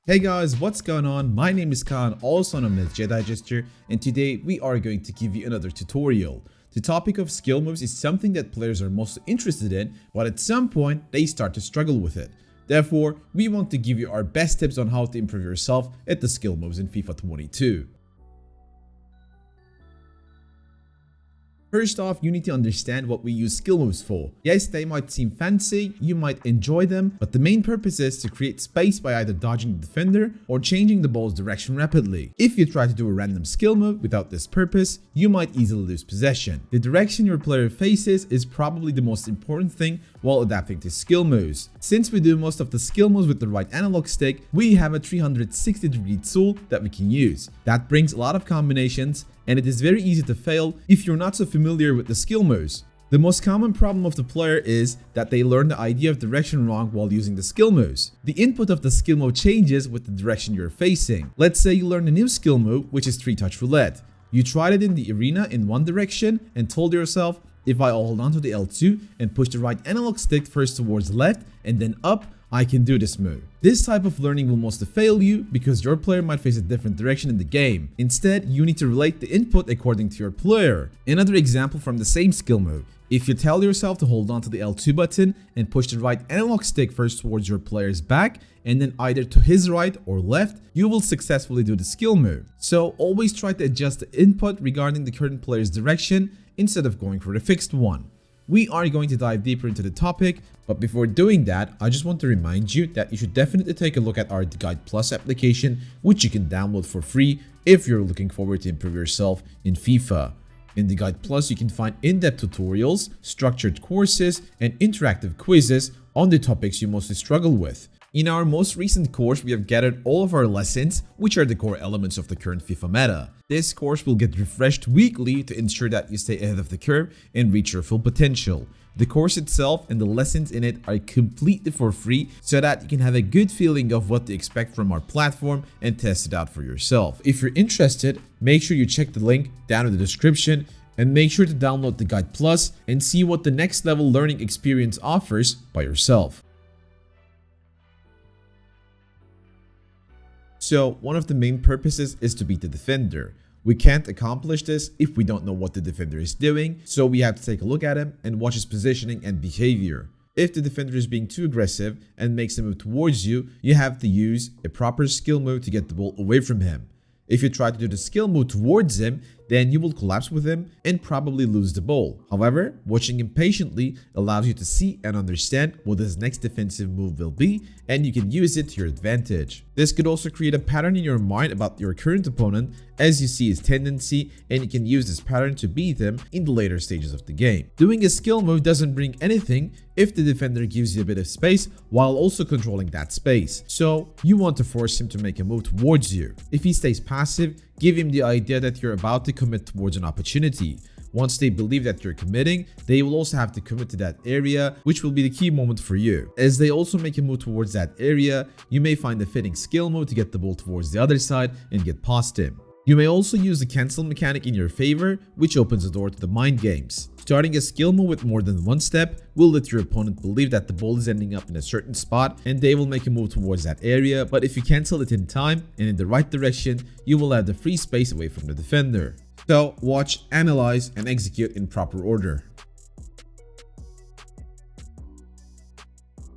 Hey guys, what's going on? My name is Khan, also known as Jedi Jester, and today we are going to give you another tutorial. The topic of skill moves is something that players are most interested in, but at some point they start to struggle with it. Therefore, we want to give you our best tips on how to improve yourself at the skill moves in FIFA 22. First off, you need to understand what we use skill moves for. Yes, they might seem fancy, you might enjoy them, but the main purpose is to create space by either dodging the defender or changing the ball's direction rapidly. If you try to do a random skill move without this purpose, you might easily lose possession. The direction your player faces is probably the most important thing while adapting to skill moves. Since we do most of the skill moves with the right analog stick, we have a 360-degree tool that we can use. That brings a lot of combinations, and it is very easy to fail if you're not so familiar with the skill moves. The most common problem of the player is that they learn the idea of direction wrong while using the skill moves. The input of the skill move changes with the direction you're facing. Let's say you learn a new skill move, which is 3-touch roulette. You tried it in the arena in one direction and told yourself, if I hold on to the L2 and push the right analog stick first towards left and then up, I can do this move. This type of learning will mostly fail you because your player might face a different direction in the game. Instead, you need to relate the input according to your player. Another example from the same skill move. If you tell yourself to hold on to the L2 button and push the right analog stick first towards your player's back and then either to his right or left, you will successfully do the skill move. So always try to adjust the input regarding the current player's direction instead of going for a fixed one. We are going to dive deeper into the topic, but before doing that, I just want to remind you that you should definitely take a look at our Guide Plus application, which you can download for free if you're looking forward to improve yourself in FIFA. In the Guide Plus, you can find in-depth tutorials, structured courses, and interactive quizzes on the topics you mostly struggle with. In our most recent course, we have gathered all of our lessons, which are the core elements of the current FIFA meta. This course will get refreshed weekly to ensure that you stay ahead of the curve and reach your full potential. The course itself and the lessons in it are completely for free so that you can have a good feeling of what to expect from our platform and test it out for yourself. If you're interested, make sure you check the link down in the description and make sure to download the Guide Plus and see what the next level learning experience offers by yourself. So, one of the main purposes is to beat the defender. We can't accomplish this if we don't know what the defender is doing, so we have to take a look at him and watch his positioning and behavior. If the defender is being too aggressive and makes a move towards you, you have to use a proper skill move to get the ball away from him. If you try to do the skill move towards him, then you will collapse with him and probably lose the ball. However, watching him patiently allows you to see and understand what his next defensive move will be, and you can use it to your advantage. This could also create a pattern in your mind about your current opponent as you see his tendency, and you can use this pattern to beat him in the later stages of the game. Doing a skill move doesn't bring anything if the defender gives you a bit of space while also controlling that space. So you want to force him to make a move towards you. If he stays passive, give him the idea that you're about to commit towards an opportunity. Once they believe that you're committing, they will also have to commit to that area, which will be the key moment for you. As they also make a move towards that area, you may find a fitting skill move to get the ball towards the other side and get past him. You may also use the cancel mechanic in your favor, which opens the door to the mind games. Starting a skill move with more than one step will let your opponent believe that the ball is ending up in a certain spot and they will make a move towards that area, but if you cancel it in time and in the right direction, you will have the free space away from the defender. So watch, analyze, and execute in proper order.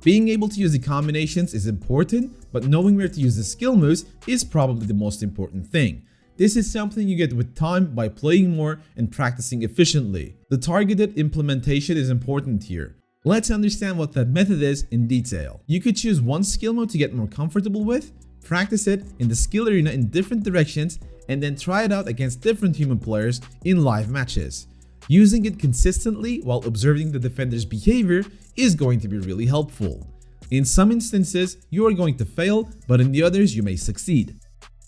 Being able to use the combinations is important, but knowing where to use the skill moves is probably the most important thing. This is something you get with time by playing more and practicing efficiently. The targeted implementation is important here. Let's understand what that method is in detail. You could choose one skill mode to get more comfortable with, practice it in the skill arena in different directions, and then try it out against different human players in live matches. Using it consistently while observing the defender's behavior is going to be really helpful. In some instances, you are going to fail, but in the others, you may succeed.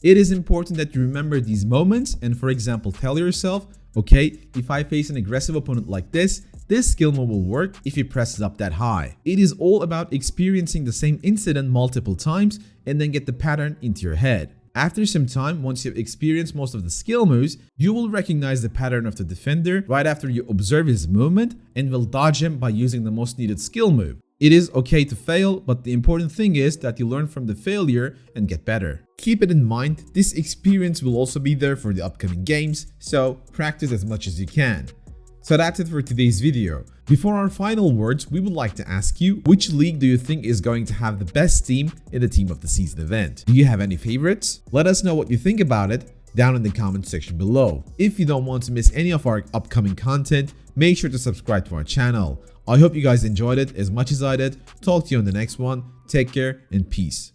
It is important that you remember these moments and, for example, tell yourself, okay, if I face an aggressive opponent like this skill move will work if he presses up that high. It is all about experiencing the same incident multiple times and then get the pattern into your head. After some time, once you've experienced most of the skill moves, you will recognize the pattern of the defender right after you observe his movement and will dodge him by using the most needed skill move. It is okay to fail, but the important thing is that you learn from the failure and get better. Keep it in mind, this experience will also be there for the upcoming games, so practice as much as you can. So that's it for today's video. Before our final words, we would like to ask you, which league do you think is going to have the best team in the Team of the Season event? Do you have any favorites? Let us know what you think about it down in the comment section below. If you don't want to miss any of our upcoming content, make sure to subscribe to our channel. I hope you guys enjoyed it as much as I did. Talk to you on the next one. Take care and peace.